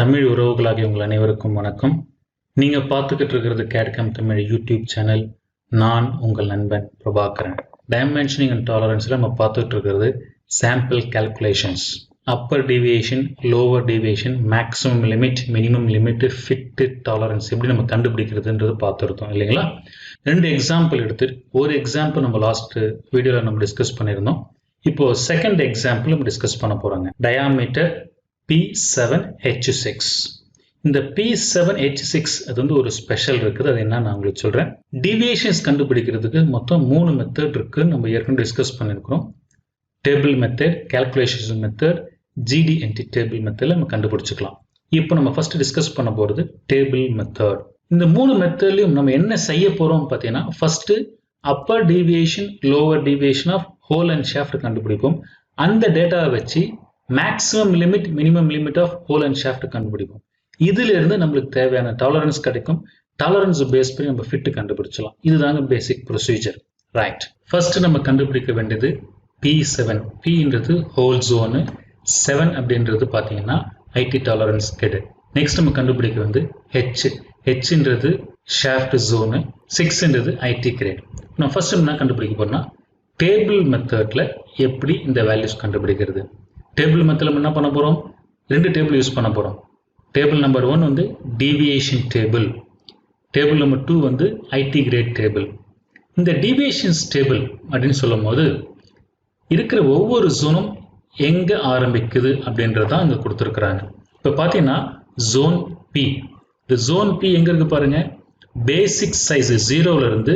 தமிழ் உறவுகளாகிய உங்கள் அனைவருக்கும் வணக்கம். நீங்கள் பார்த்துக்கிட்டு இருக்கிறது கேட்கம் தமிழ் யூடியூப் சேனல். நான் உங்கள் நண்பன் பிரபாகரன். டைமென்ஷனிங் அண்ட் டாலரன்ஸில் நம்ம பார்த்துட்டு இருக்கிறது sample calculations, upper deviation, lower deviation, maximum limit, minimum limit, fit tolerance எப்படி நம்ம கண்டுபிடிக்கிறதுன்றது பார்த்துருந்தோம் இல்லைங்களா. 2 எக்ஸாம்பிள் எடுத்து ஒரு எக்ஸாம்பிள் நம்ம லாஸ்ட் வீடியோவில் நம்ம டிஸ்கஸ் பண்ணியிருந்தோம். இப்போ செகண்ட் எக்ஸாம்பிள் நம்ம டிஸ்கஸ் பண்ண போகிறாங்க. Diameter P7H6. இந்த P7H6 அது வந்து ஒரு ஸ்பெஷல் இருக்குது. அது என்ன நான் உங்களுக்கு சொல்றேன். டீவியேஷன்ஸ் கண்டுபிடிக்கிறதுக்கு மொத்தம் 3 மெத்தட் இருக்கு. நம்ம ஏற்கனவே டிஸ்கஸ் பண்ணியிருக்கிறோம். Table method, calculation method, GDNT table மெத்தட்ல நம்ம கண்டுபிடிச்சிக்கலாம். இப்போ நம்ம ஃபர்ஸ்ட் டிஸ்கஸ் பண்ண போறது டேபிள் மெத்தட். இந்த 3 மெத்தட்லயும் நம்ம என்ன செய்ய போறோம் பார்த்தீங்கன்னா, first upper deviation, lower deviation of hole and shaft கண்டுபிடிப்போம். அந்த டேட்டாவை வச்சு maximum limit, minimum limit of hole and shaft கண்டுபிடிப்போம். இதுல இருந்து நம்மளுக்கு தேவையான டாலரன்ஸ் கிடைக்கும். டாலரன்ஸ் பேஸ் பண்ணி நம்ம ஃபிட் கண்டுபிடிச்சலாம். இதுதாங்க பேசிக் ப்ரொசீஜர். ரைட், ஃபர்ஸ்ட் நம்ம கண்டுபிடிக்க வேண்டியது P7. Pன்றது ஹோல் ஜோனு, 7 அப்படின்றது பார்த்தீங்கன்னா ஐடி டாலரன்ஸ் கிரெட். நெக்ஸ்ட் நம்ம கண்டுபிடிக்க வந்து Hன்றது ஷாஃப்ட் ஜோனு, 6ன்றது ஐடி கிரெட். நான் ஃபர்ஸ்ட் என்ன கண்டுபிடிக்க போறேன்னா, டேபிள் மெத்தட்ல எப்படி இந்த வேல்யூஸ் கண்டுபிடிக்கிறது. டேபிள் மெத்தட்ல என்ன பண்ண போறோம், 2 டேபிள் யூஸ் பண்ண போறோம். டேபிள் நம்பர் 1 வந்து டீவியேஷன் டேபிள், டேபிள் நம்பர் 2 வந்து ஐடி கிரேட் டேபிள். இந்த டீவியேஷன்ஸ் டேபிள் அப்படின்னு சொல்லும் போது இருக்கிற ஒவ்வொரு ஜோனும் எங்க ஆரம்பிக்குது அப்படின்றதான் அங்க கொடுத்துருக்குறாங்க. இப்ப பாத்தீங்கன்னா ஜோன் பி, இந்த ஜோன் பி எங்க இருக்கு பாருங்க, பேசிக் சைஸ் 0ல இருந்து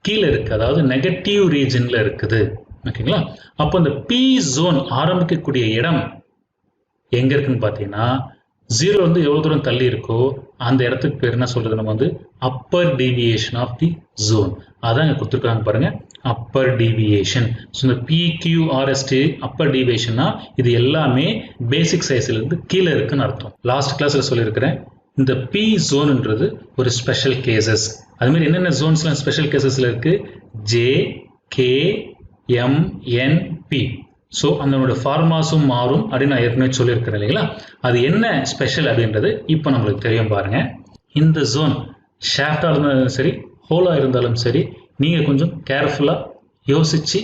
கீழே இருக்கு, அதாவது நெகட்டிவ் ரீஜன்ல இருக்குது. ஓகேங்களா. அப்போ இந்த பி ஜோன் ஆரம்பிக்கக்கூடிய இடம் எங்க இருக்குன்னு பாத்தீங்கன்னா, 0 வந்து எவ்வளவு தூரம் தள்ளி இருக்கோ அந்த இடத்துக்கு பேர் என்ன சொல்றது, நம்ம வந்து upper deviation of the zone. அதான் இங்க கொடுத்துருக்காங்க பாருங்க, அப்பர் டீவியேஷன். ஸோ இந்த PQRST அப்பர் டீவியேஷன்னா இது எல்லாமே பேசிக் சைஸ்ல இருந்து கீழே இருக்குன்னு அர்த்தம். லாஸ்ட் கிளாஸ்ல சொல்லியிருக்கிறேன், இந்த பி ஜோன்ன்றது ஒரு ஸ்பெஷல் கேசஸ். அது மாதிரி என்னென்ன ஜோன்ஸ்லாம் ஸ்பெஷல் கேசஸ்ல இருக்கு, JKMNP. ஸோ அதனோட ஃபார்மாஸும் மாறும் அப்படின்னு நான் ஏற்கனவே சொல்லியிருக்கிறேன் இல்லைங்களா. அது என்ன ஸ்பெஷல் அப்படின்றது இப்போ நம்மளுக்கு தெரியும் பாருங்க. இந்த ஜோன் ஷாஃப்டாக இருந்தாலும் சரி, ஹோலாக இருந்தாலும் சரி, நீங்கள் கொஞ்சம் கேர்ஃபுல்லாக யோசிச்சு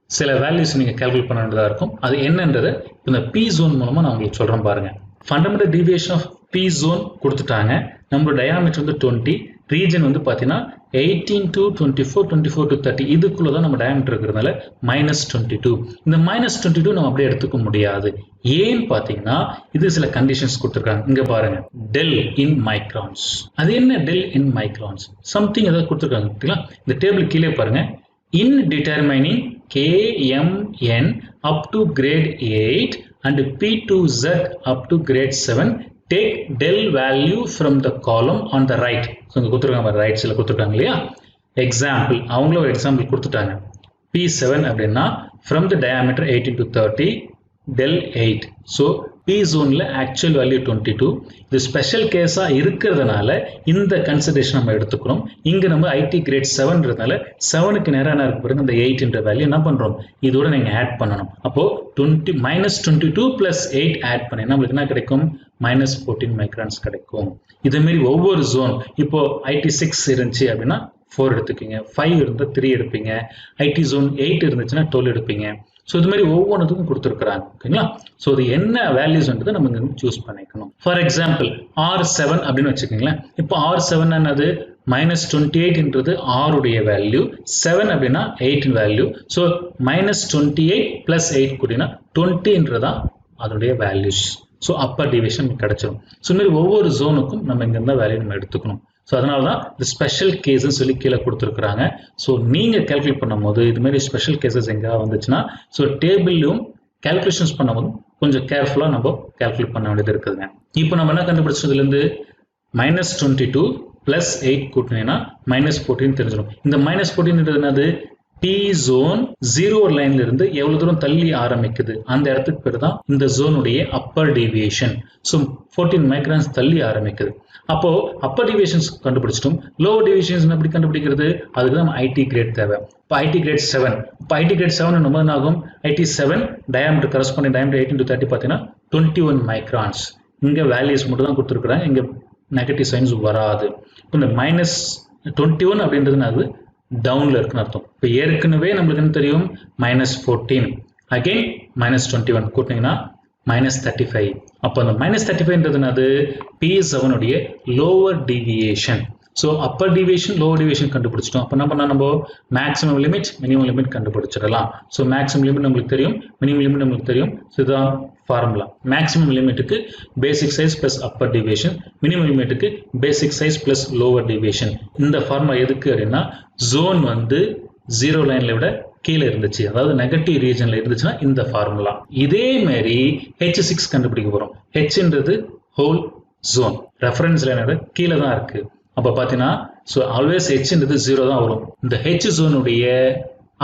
சில வேல்யூஸ் நீங்கள் கால்குலேட் பண்ண வேண்டியதாக இருக்கும். அது என்னன்றதை இந்த பி ஜோன் மூலமாக நான் உங்களுக்கு சொல்கிறேன் பாருங்க. Fundamental deviation of P zone கொடுத்துட்டாங்க. நம்மளோட டயாமீட்டர் வந்து 20, ரீஜன் வந்து பார்த்தீங்கன்னா 18 to 24, 24 to 30 இதுக்குள்ள தான் நம்ம டயாமீட்டர் இருக்கிறதுனால -22. இந்த -22 நம்ம அப்படியே எடுத்துக்க முடியாது. ஏன்னு பார்த்தீங்கன்னா இது சில கண்டிஷன்ஸ் கொடுத்துருக்காங்க. இங்க பாருங்க, டெல் இன் மைக்ரான்ஸ். அது என்ன டெல் இன் மைக்ரான்ஸ்? சம்திங் ஏதாவது கொடுத்துருக்காங்க பார்த்தீங்களா. இந்த டேபிள் கீழே பாருங்க, இன் determining KMN up to grade 8 and P2Z up to grade 7, take del value from the column on the right. So இங்கே கொடுத்துருக்காங்க, ரைட் சைடில் கொடுத்துருக்காங்க இல்லையா. எக்ஸாம்பிள், அவங்களும் ஒரு எக்ஸாம்பிள் கொடுத்துட்டாங்க. P7 அப்படின்னா from the diameter 18 to 30 del 8. So P ஜோனில் ஆக்சுவல் வேல்யூ 22. இது ஸ்பெஷல் கேஸாக இருக்கிறதுனால இந்த கன்சிடரேஷன் நம்ம எடுத்துக்கிறோம். இங்கே நம்ம ஐடி கிரேட் 7ன்றதுனால 7க்கு நேரம் என்ன இருக்கு பாருங்க, இந்த 8ன்ற வேல்யூ என்ன பண்ணுறோம், இதோட நீங்கள் ஆட் பண்ணணும். அப்போ -22 + 8 ஆட் பண்ணி நம்மளுக்கு என்ன கிடைக்கும், -14 மைக்ரான்ஸ் கிடைக்கும். இதேமாரி ஒவ்வொரு ஜோன், இப்போ ஐடி 6 இருந்துச்சு அப்படின்னா 4 எடுத்துக்கீங்க, 5 இருந்தால் 3 எடுப்பீங்க, ஐடி ஜோன் 8 இருந்துச்சுன்னா 12 எடுப்பீங்க. ஸோ இது மாதிரி ஒவ்வொன்றுத்துக்கும் கொடுத்துருக்குறாங்க. ஓகேங்களா. ஸோ அது என்ன வேல்யூஸ்ன்றது நம்ம இங்கே சூஸ் பண்ணிக்கணும். ஃபார் எக்ஸாம்பிள் R7 அப்படின்னு வச்சுக்கோங்களேன். இப்போ R7 என்னது, -28ன்றது R உடைய வேல்யூ, 7 அப்படின்னா 8 வேல்யூ. ஸோ -28 + 8 கூட்டினா 20ன்றதான் அதனுடைய வேல்யூஸ். ஸோ அப்பர் டிவிஷன் கிடைச்சிடும். ஸோ இந்த மாதிரி ஒவ்வொரு ஜோனுக்கும் நம்ம இங்க இருந்தால் வேல்யூ நம்ம எடுத்துக்கணும். ஸோ அதனால தான் இந்த ஸ்பெஷல் கேசஸ் சொல்லி கீழே கொடுத்துருக்குறாங்க. ஸோ நீங்கள் கால்குலேட் பண்ணும்போது இது மாதிரி ஸ்பெஷல் கேசஸ் எங்கே வந்துச்சுன்னா, ஸோ டேபிள்லையும் கால்குலேஷன்ஸ் பண்ணும்போது கொஞ்சம் கேர்ஃபுல்லாக நம்ம கால்குலேட் பண்ண வேண்டியது இருக்குதுங்க. இப்போ நம்ம என்ன கண்டுபிடிச்சதுலேருந்து -22 + 8 கூட்டினீங்கன்னா -14 தெரிஞ்சிடும். இந்த -14ன்றது என்னது, P ஜோன் 0 லைன்ல இருந்து எவ்வளவு தூரம் தள்ளி ஆரம்பிக்குது அந்த இடத்துக்கு பேர் தான் இந்த ஜோனுடைய அப்பர் டீவியேஷன். ஸோ 14 மைக்ரான்ஸ் தள்ளி ஆரம்பிக்குது. அப்போ அப்பர் டிவியேஷன்ஸ் கண்டுபிடிச்சிட்டோம். லோவர் டிவியேஷன்ஸ் எப்படி கண்டுபிடிக்கிறது, அதுக்கு தான் ஐடி கிரேட் தேவை. இப்போ ஐடி கிரேட் 7, இப்போ ஐடி கிரேட் 7 நம்ம என்ன ஆகும், IT 7 diameter corresponding diameter 18 to 30 பார்த்தீங்கன்னா 21 மைக்ரான்ஸ். இங்கே வேல்யூஸ் மட்டும் தான் கொடுத்துருக்குறாங்க, இங்கே நெகட்டிவ் சைன்ஸ் வராது. இப்போ இந்த -21 அப்படின்றது அது டவுனில் இருக்குன்னு அர்த்தம். இப்போ ஏற்கனவே நம்மளுக்கு என்ன தெரியும், -14 அகெயின் -21 கூட்டினீங்கன்னா -35. அப்போ அந்த -35ன்றது அது P7 உடைய lower deviation. So upper deviation lower deviation கண்டுபிடிச்சிட்டோம். அப்போ என்ன பண்ணால் நம்ம மேக்ஸிமம் லிமிட் மினிமம் லிமிட் கண்டுபிடிச்சிடலாம். ஸோ மேக்ஸிமம் லிமிட் நம்மளுக்கு தெரியும், மினிமம் லிமிட் நம்மளுக்கு தெரியும். இதுதான் ஃபார்முலா. மேக்ஸிமம் லிமிட்டுக்கு basic size plus upper deviation, minimum லிமிட்டுக்கு basic size plus lower deviation. இந்த ஃபார்முலா எதுக்கு அப்படின்னா ஜோன் வந்து 0 லைன்ல விட கீழே இருந்துச்சு, அதாவது நெகட்டிவ் ரீஜன்ல இருந்துச்சுன்னா இந்த ஃபார்முலா. இதே மாதிரி H6 கண்டுபிடிக்க போறோம். Hன்றது ஹோல் ஜோன், ரெஃபரன்ஸ் லைனோட கீழே தான் இருக்கு. அப்போ பார்த்தீங்கன்னா ஸோ ஆல்வேஸ் Hன்றது 0 தான் வரும். இந்த H ஜோனுடைய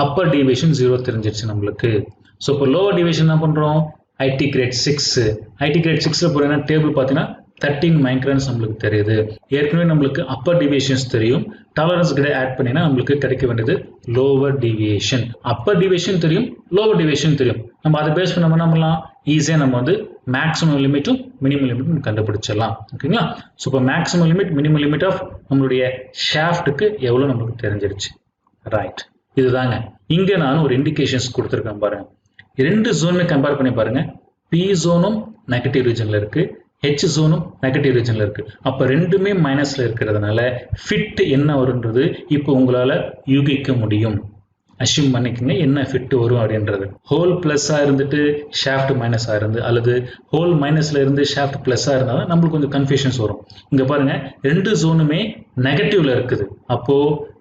அப்பர் டிவியேஷன் 0 தெரிஞ்சிருச்சு நம்மளுக்கு. ஸோ இப்போ லோவர் டிவியேஷன் என்ன பண்ணுறோம், IT கிரேட் 6. IT கிரேட் 6ல போகிறீங்கன்னா டேபிள் பார்த்தீங்கன்னா 13 மைக்ரான்ஸ் நம்மளுக்கு தெரியுது. ஏற்கனவே நம்மளுக்கு அப்பர் டிவியேஷன்ஸ் தெரியும், டாலரன்ஸ் கிட்ட ஆட் பண்ணினா நம்மளுக்கு கிடைக்க வேண்டியது லோவர் டிவியேஷன். அப்பர் டிவியேஷன் தெரியும், லோவர் டிவியேஷன் தெரியும். நம்ம அதை பேஸ் பண்ண என்ன பண்ணலாம், ஈஸியாக நம்ம வந்து மேக்ஸிமம் லிமிட்டும் மினிமம் லிமிட்டும் கண்டுபிடிச்சிடலாம். ஓகேங்களா? ஸோ இப்போ maximum limit minimum limit of நம்மளுடைய ஷாஃப்ட்டுக்கு எவ்வளோ நம்மளுக்கு தெரிஞ்சிருச்சு. ரைட், இதுதாங்க. இங்கே நான் ஒரு இண்டிகேஷன்ஸ் கொடுத்துருக்கேன் பாருங்க. ரெண்டு ஜோனுமே கம்பேர் பண்ணி பாருங்க. P ஜோனும் நெகட்டிவ் ரீஜன்ல இருக்கு, H ஜோனும் நெகட்டிவ் ரீஜன்ல இருக்கு. அப்ப ரெண்டுமே மைனஸ்ல இருக்கிறதுனால ஃபிட் என்ன வரும்ன்றது இப்போ உங்களால யூகிக்க முடியும். அஷ்யூம் பண்ணிக்கங்க என்ன ஃபிட் வரும் அப்படின்றது. ஹோல் பிளஸ்ஸா இருந்துட்டு ஷாஃப்ட் மைனஸா இருந்து, அல்லது ஹோல் மைனஸ்ல இருந்து ஷாஃப்ட் பிளஸ்ஸா இருந்தாலும் நம்மளுக்கு கொஞ்சம் கன்ஃபியூஷன்ஸ் வரும். இங்க பாருங்க, ரெண்டு ஜோனுமே நெகட்டிவ்ல இருக்குது. அப்போ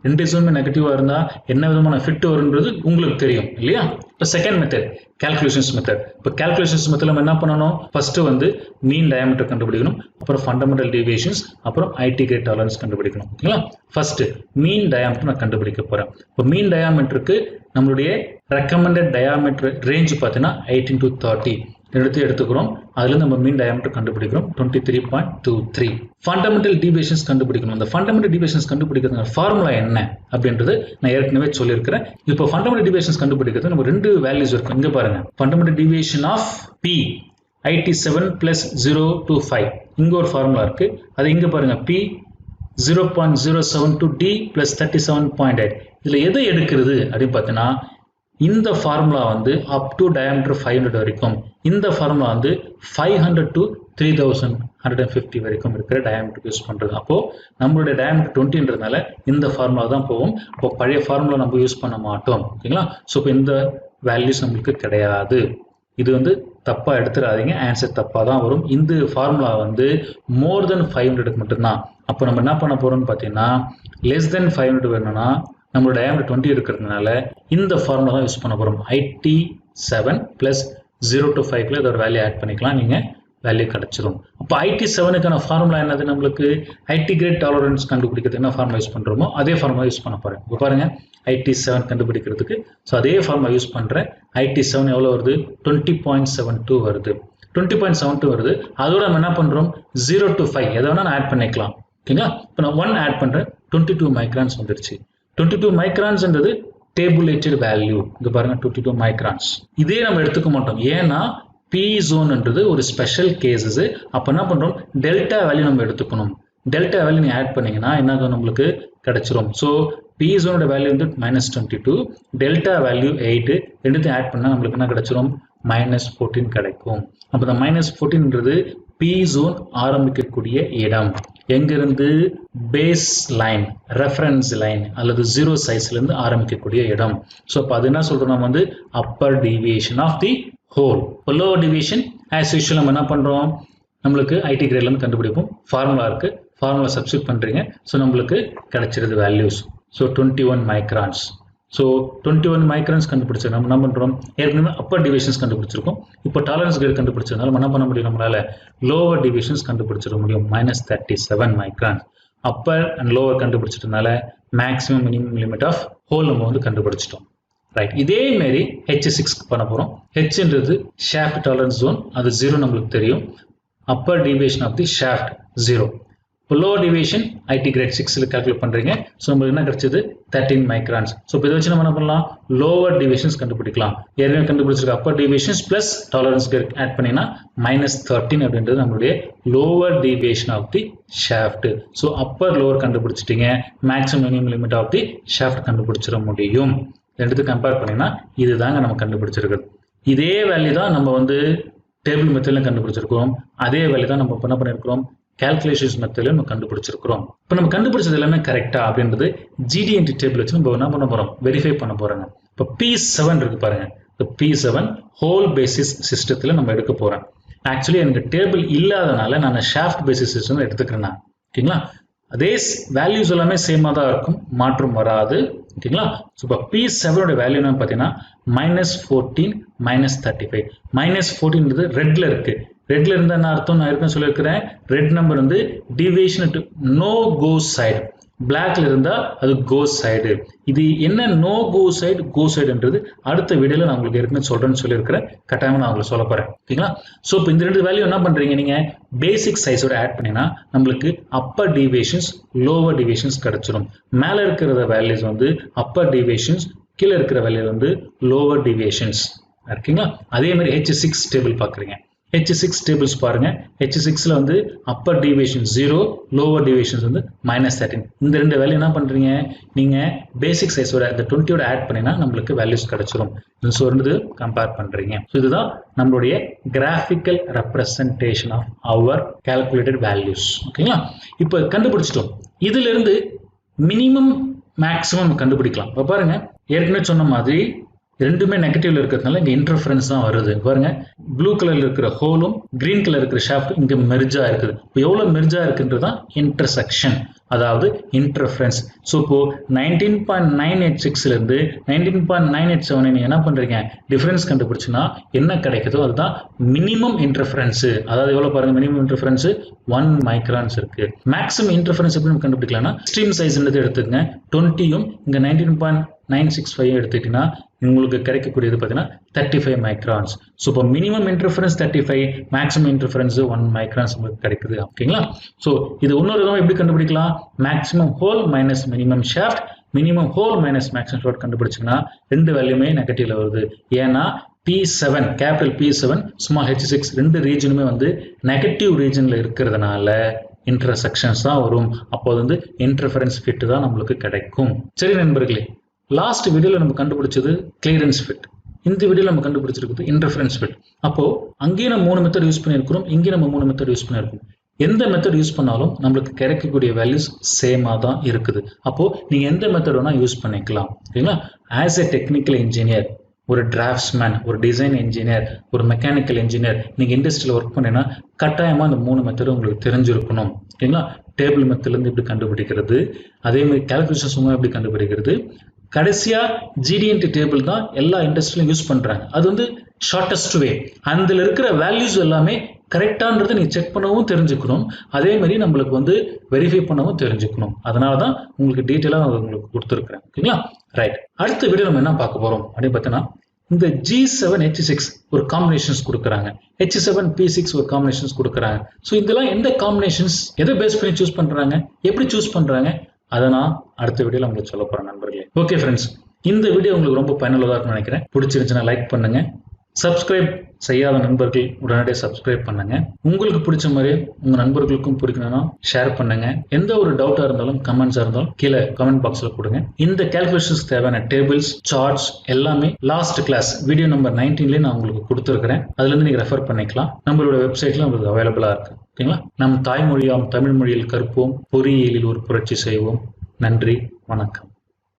ரெண்டு ஜோனுமே நெகட்டிவா இருந்தா என்ன விதமான ஃபிட் வரும்ன்றது உங்களுக்கு தெரியும் இல்லையா? இப்போ செகண்ட் மெத்தட் கால்குலேஷன்ஸ் மெத்தட். இப்போ கால்குலேஷன்ஸ் மெத்தட் நம்ம என்ன பண்ணணும், ஃபர்ஸ்ட் வந்து மீன் டயாமீட்டர் கண்டுபிடிக்கணும், அப்புறம் ஃபண்டமெண்டல் டீவியேஷன்ஸ், அப்புறம் IT கிரேட் டாலரன்ஸ் கண்டுபிடிக்கணும். ஓகேங்களா? ஃபர்ஸ்ட் மீன் டயாமீட்டர் நான் கண்டுபிடிக்க போறேன். இப்போ மீன் டயாமீட்டருக்கு நம்மளுடைய ரெக்கமெண்டட் டயாமீட்டர் ரேஞ்ச் பார்த்தீங்கன்னா 18 to 30 எடுத்துக்கிறோம். அதுல நம்ம மீன் டயாமீட்டர் கண்டுபிடிக்கிறோம் 23.23. ஃபண்டமெண்டல் டீவியேஷன்ஸ் கண்டுபிடிக்கணும். அந்த ஃபண்டமெண்டல் டீவியேஷன்ஸ் கண்டுபிடிக்கிறதுக்கு ஃபார்முலா என்ன அப்படின்றது நான் ஏற்கனவே சொல்லியிருக்கிறேன். இப்போ ஃபண்டமெண்டல் டீவியேஷன்ஸ் கண்டுபிடிக்கிறது நம்ம ரெண்டு வேல்யூஸ் இருக்கும். இங்க பாருங்க, fundamental deviation of P IT7 plus 0 to 5. இங்க ஒரு ஃபார்முலா இருக்கு. அது இங்க பாருங்க, P 0.072 D plus 37.8. இதுல எதை எடுக்கிறது அப்படின்னு பார்த்தீங்கன்னா, இந்த ஃபார்முலா வந்து அப் டு டயாமீட்டர் 500 வரைக்கும், இந்த ஃபார்முலா வந்து 500 to 3150 வரைக்கும் இருக்கிற டயாமீட்டர் யூஸ் பண்றது. அப்போ நம்மளுடைய டயாமீட்டர் 20ன்றதுனால இந்த ஃபார்முலா தான் போகும். அப்போ பழைய ஃபார்முலா நம்ம யூஸ் பண்ண மாட்டோம். ஓகேங்களா? ஸோ இப்போ இந்த வேல்யூஸ் நம்மளுக்கு கிடையாது. இது வந்து தப்பா எடுத்துடாதீங்க, ஆன்சர் தப்பா தான் வரும். இந்த ஃபார்முலா வந்து மோர் தென் 500க்கு மட்டும்தான். அப்போ நம்ம என்ன பண்ண போறோம்னு பார்த்தீங்கன்னா, லெஸ் தென் 500 வேணும்னா நம்மளோட டயாமீட்டர் 20 இருக்கிறதுனால இந்த ஃபார்முலா தான் யூஸ் பண்ண போறோம். IT7 plus 0 to 5ல இதோட வேல்யூ ஆட் பண்ணிக்கலாம், நீங்க வேல்யூ கிடைச்சிரும். அப்போ IT7க்கான ஃபார்முலா என்னது, நம்மளுக்கு IT கிரேட் டாலரன்ஸ் கண்டுபிடிக்கிறது என்ன ஃபார்முலா யூஸ் பண்றோமோ அதே ஃபார்முலா யூஸ் பண்ண போறேன். இப்போ பாருங்க, IT7 கண்டுபிடிக்கிறதுக்கு ஸோ அதே ஃபார்முலா யூஸ் பண்றேன். IT7 எவ்வளவு வருது, 20.72 வருது. 20.72 வருது. அதோட நம்ம என்ன பண்றோம், 0 to 5 எதை வேணா நான் ஆட் பண்ணிக்கலாம். ஓகேங்களா? இப்போ நான் 1 ஆட் பண்றேன், 22 மைக்ரான்ஸ் வந்துருச்சு. 22 மைக்ரான்ஸ்ன்றது டேபுலேட்டட் வேல்யூ. இங்க பாருங்க, 22 மைக்ரான்ஸ். இதே நம்ம எடுத்துக்க மாட்டோம், ஏன்னா P ஜோன்ன்றது ஒரு ஸ்பெஷல் கேசஸ். அப்ப என்ன பண்றோம், டெல்டா வேல்யூ நம்ம எடுத்துக்கணும். டெல்டா வேல்யூ நீங்க ஆட் பண்ணீங்கன்னா என்ன நம்மளுக்கு கிடைச்சிரும். ஸோ P ஜோனோட வேல்யூ வந்து -22, டெல்டா வேல்யூ 8, ரெண்டுத்தையும் ஆட் பண்ணா நம்மளுக்கு என்ன கிடைச்சிரும், -14 கிடைக்கும். அப்ப இந்த -14ன்றது P ஜோன் ஆரம்பிக்கக்கூடிய இடம். எங்கிருந்து, பேஸ் லைன், ரெஃபரன்ஸ் லைன் அல்லது 0 சைஸ்ல இருந்து ஆரம்பிக்கக்கூடிய இடம். ஸோ அப்போ அது என்ன சொல்றோம், நம்ம வந்து upper deviation of the hole. இப்போ லோவர் டீவியேஷன் ஆஸ் யூஷுவல் நம்ம என்ன பண்றோம், நம்மளுக்கு IT கிரேட்ல இருந்து கண்டுபிடிப்போம். ஃபார்முலா இருக்கு, ஃபார்முலா சப்ஸ்டிட் பண்றீங்க. ஸோ நம்மளுக்கு கிடைச்சிருது values. So 21 microns. So 21 microns கண்டுபிடிச்சது நம்ம என்ன பண்றோம், ஏற்கனவே அப்பர் டிவியேஷன்ஸ் கண்டுபிடிச்சிருக்கோம். இப்போ டாலரன்ஸ் கிரேட் கண்டுபிடிச்சதுனால நம்ம என்ன பண்ண முடியும், நம்மளால லோவர் டிவியேஷன்ஸ் கண்டுபிடிச்சிட முடியும். -37 மைக்ரான். அப்பர் அண்ட் லோவர் கண்டுபிடிச்சதுனால maximum minimum limit of hole நம்ம வந்து கண்டுபிடிச்சிட்டோம். ரைட், இதே மாதிரி H6 பண்ண போறோம். Hன்றது ஷாஃப்ட் டாலரன்ஸ் ஜோன், அது 0 நம்மளுக்கு தெரியும். Upper deviation of the shaft 0. இப்போ லோவர் டிவியேஷன் ஐடி கிரேட் 6ல கால்குலேட் பண்றீங்க. ஸோ நம்மளுக்கு என்ன கிடைச்சது 13 மைக்ரான்ஸ். ஸோ இப்போ இதை வச்சு நம்ம என்ன பண்ணலாம், லோவர் டிவியேஷன்ஸ் கண்டுபிடிக்கலாம். ஏற்கனவே கண்டுபிடிச்சிருக்க upper deviations plus tolerance add பண்ணினா -13 அப்படின்றது நம்மளுடைய lower deviation of the shaft. So upper lower கண்டுபிடிச்சிட்டீங்க, maximum minimum limit of the shaft கண்டுபிடிச்சிட முடியும். ரெண்டுத்துக்கு கம்பேர் பண்ணினா இதுதாங்க நம்ம கண்டுபிடிச்சிருக்கு. இதே வேல்யூ தான் நம்ம வந்து டேபிள் மெத்தட்ல கண்டுபிடிச்சிருக்கோம். அதே வேல்யூ தான் நம்ம என்ன பண்ணிருக்கிறோம், கால்குலேஷன்ஸ் மெத்தட்ல நம்ம கண்டுபிடிச்சிருக்கிறோம். இப்போ நம்ம கண்டுபிடிச்சது எல்லாமே கரெக்டா அப்படின்றது GD&T டேபிள் வச்சு நம்ம என்ன பண்ண போறோம், வெரிஃபை பண்ண போறாங்க. இப்போ P7 இருக்கு பாருங்க, இந்த P7 ஹோல் பேசிஸ் சிஸ்டத்துல நம்ம எடுக்க போறோம். ஆக்சுவலி எனக்கு டேபிள் இல்லாதனால நான் ஷாஃப்ட் பேசிஸ் சிஸ்டம் எடுத்துக்கிறேன். ஓகேங்களா, அதே வேல்யூஸ் எல்லாமே சேமா தான் இருக்கும், மாற்றம் வராது. ஓகேங்களா, ஸோ இப்போ P7 வேல்யூ என்ன பார்த்தீங்கன்னா -14 -35. -14 ரெட்ல இருக்கு. ரெட்ல இருந்தா என்ன அர்த்தம் நான் ஏற்கனவே சொல்லியிருக்கிறேன், ரெட் நம்பர் வந்து deviation to no go side, பிளாக்ல இருந்தா அது கோ சைடு. இது என்ன நோ கோ சைடுன்றது அடுத்த வீடியோல நான் உங்களுக்கு ஏற்கனவே சொல்றேன்னு சொல்லியிருக்கிறேன், கட்டாயமா நான் உங்களுக்கு சொல்ல போறேன். ஓகேங்களா, ஸோ இப்போ இந்த ரெண்டு வேல்யூ என்ன பண்றீங்க, நீங்க பேசிக் சைஸோட ஆட் பண்ணினா நம்மளுக்கு அப்பர் டிவியேஷன்ஸ் லோவர் டிவியேஷன்ஸ் கிடைச்சிடும். மேல இருக்கிற வேல்யூஸ் வந்து அப்பர் டிவியேஷன்ஸ், கீழே இருக்கிற வேல்யூ வந்து லோவர் டிவியேஷன்ஸ். ஓகேங்களா, அதே மாதிரி H6 டேபிள் பாக்குறீங்க. H6 டேபிள்ஸ் பாருங்க, H6ல வந்து அப்பர் டிவியேஷன் 0, லோவர் டிவியேஷன்ஸ் வந்து -13. இந்த ரெண்டு வேல்யூ என்ன பண்றீங்க, நீங்க பேசிக் சைஸோட இந்த 20யோட ஆட் பண்ணினா நம்மளுக்கு வேல்யூஸ் கிடைச்சிரும். ஸோ ரெண்டு கம்பேர் பண்றீங்க. ஸோ இதுதான் நம்மளுடைய graphical representation of our calculated values. ஓகேங்களா, இப்போ கண்டுபிடிச்சிட்டோம். இதுல இருந்து மினிமம் மேக்ஸிமம் கண்டுபிடிக்கலாம். இப்போ பாருங்க, ஏற்கனவே சொன்ன மாதிரி ரெண்டுமே நெகட்டிவ்ல இருக்கிறதுனால இங்க இன்டர்ஃபரன்ஸ் தான் வருது. பாருங்க, ப்ளூ கலர்ல இருக்கிற ஹோலும் கிரீன் கலர் இருக்கிற ஷாஃப்ட் இங்க மெர்ஜா இருக்குது. இப்போ எவ்வளவு மெர்ஜா இருக்குன்றதுதான் இன்டர்செக்ஷன், அதாவது இன்டர்ஃபரன்ஸ். ஸோ இப்போ 19.986ல இருந்து 19.987 நீங்க என்ன பண்றீங்க, டிஃபரன்ஸ் கண்டுபிடிச்சுன்னா என்ன கிடைக்குதோ அதுதான் மினிமம் இன்டர்ஃபரன்ஸ். அதாவது எவ்வளவு பாருங்க, மினிமம் இன்டர்ஃபரன்ஸ் 1 மைக்ரான்ஸ் இருக்கு. மேக்ஸிமம் இன்டர்ஃபரன்ஸ் எப்படி கண்டுபிடிக்கலாம்னா எக்ஸ்ட்ரீம் சைஸ் எடுத்துக்கங்க, 20யும் இங்க 19.965 எடுத்துக்கிட்டீங்கன்னா உங்களுக்கு கிடைக்கக்கூடியது பார்த்தீங்கன்னா 35 மைக்ரான்ஸ். ஸோ இப்போ minimum interference 35, maximum interference 1 microns உங்களுக்கு கிடைக்குது. ஓகேங்களா, ஸோ இது இன்னொரு விதமாக எப்படி கண்டுபிடிக்கலாம், maximum hole minus minimum shaft, minimum hole minus maximum shaft கண்டுபிடிச்சிங்கன்னா ரெண்டு வேல்யூமே நெகட்டிவ்ல வருது. ஏன்னா P7 capital P7 small H6 ரெண்டு ரீஜனுமே வந்து நெகட்டிவ் ரீஜன்ல இருக்கிறதுனால இன்டர்செக்ஷன்ஸ் தான் வரும். அப்போ வந்து இன்டர்ஃபரன்ஸ் ஃபிட் தான் நம்மளுக்கு கிடைக்கும். சரி நண்பர்களே, லாஸ்ட் வீடியோல நம்ம கண்டுபிடிச்சது கிளியரன்ஸ் ஃபிட், இந்த வீடியோல நம்ம கண்டுபிடிச்சிருக்குது இன்டர்ஃபரன்ஸ் ஃபிட். அப்போ அங்கேயே நம்ம 3 மெத்தட் யூஸ் பண்ணியிருக்கிறோம், இங்கே நம்ம 3 மெத்தட் யூஸ் பண்ணியிருக்கோம். எந்த மெத்தட் யூஸ் பண்ணாலும் நம்மளுக்கு கிடைக்கக்கூடிய வேல்யூஸ் சேமா தான் இருக்குது. அப்போ நீங்க எந்த மெத்தட் வேணா யூஸ் பண்ணிக்கலாம். ஓகேங்களா, ஆஸ் எ டெக்னிக்கல் இன்ஜினியர், ஒரு டிராஃப்ட்ஸ்மேன், ஒரு டிசைன் இன்ஜினியர், ஒரு மெக்கானிக்கல் இன்ஜினியர், நீங்க இண்டஸ்ட்ரியில் ஒர்க் பண்ணினா கட்டாயமா இந்த 3 மெத்தடும் உங்களுக்கு தெரிஞ்சிருக்கணும். ஓகேங்களா, டேபிள் மெத்தட்ல இருந்து எப்படி கண்டுபிடிக்கிறது, அதே மாதிரி கால்குலேஷன்ஸ் எப்படி கண்டுபிடிக்கிறது, கடைசியா GD&T டேபிள் தான் எல்லா இண்டஸ்ட்ரியிலும் யூஸ் பண்றாங்க. அது வந்து ஷார்டஸ்ட் வே. அதுல இருக்கிற வேல்யூஸ் எல்லாமே கரெக்டான்றதை நீங்க செக் பண்ணவும் தெரிஞ்சுக்கணும், அதே மாதிரி நம்மளுக்கு வந்து வெரிஃபை பண்ணவும் தெரிஞ்சுக்கணும். அதனாலதான் உங்களுக்கு டீட்டெயிலா உங்களுக்கு கொடுத்துருக்கிறேன். ஓகேங்களா, ரைட். அடுத்த வீடியோ நம்ம என்ன பார்க்க போறோம் அப்படின்னு பார்த்தீங்கன்னா, இந்த G7 H6 ஒரு காம்பினேஷன்ஸ் கொடுக்குறாங்க, H7 P6 ஒரு காம்பினேஷன்ஸ் கொடுக்குறாங்க. ஸோ இதெல்லாம் எந்த காம்பினேஷன்ஸ், எதை பேஸ் பண்ணி சூஸ் பண்றாங்க, எப்படி சூஸ் பண்றாங்க, அதை நான் அடுத்த வீடியோல உங்களுக்கு சொல்ல போறேன் நண்பர்களே. ஓகே ஃப்ரெண்ட்ஸ், இந்த வீடியோ உங்களுக்கு ரொம்ப பயனுள்ளதாக இருக்கும்னு நினைக்கிறேன். பிடிச்சிருந்துச்சுன்னா லைக் பண்ணுங்க, சப்ஸ்கிரைப் செய்யாத நண்பர்கள் உடனடியாக சப்ஸ்கிரைப் பண்ணுங்க. உங்களுக்கு பிடிச்ச மாதிரி உங்க நண்பர்களுக்கும் பிடிக்கணும்னா ஷேர் பண்ணுங்க. எந்த ஒரு டவுட்டா இருந்தாலும் கமெண்ட்ஸா இருந்தாலும் கீழே கமெண்ட் பாக்ஸ்ல கொடுங்க. இந்த கால்குலேஷன்ஸ் தேவையான டேபிள்ஸ், சார்ட்ஸ் எல்லாமே லாஸ்ட் கிளாஸ் வீடியோ நம்பர் 19ல நான் உங்களுக்கு கொடுத்துருக்கிறேன். அதுல இருந்து நீங்க ரெஃபர் பண்ணிக்கலாம். நம்மளோட வெப்சைட்ல உங்களுக்கு அவைலபிளா இருக்கு. ஓகேங்களா, நம் தாய்மொழியாம் தமிழ் மொழியில் கற்போம், பொறியியலில் ஒரு புரட்சி செய்வோம். நன்றி, வணக்கம்.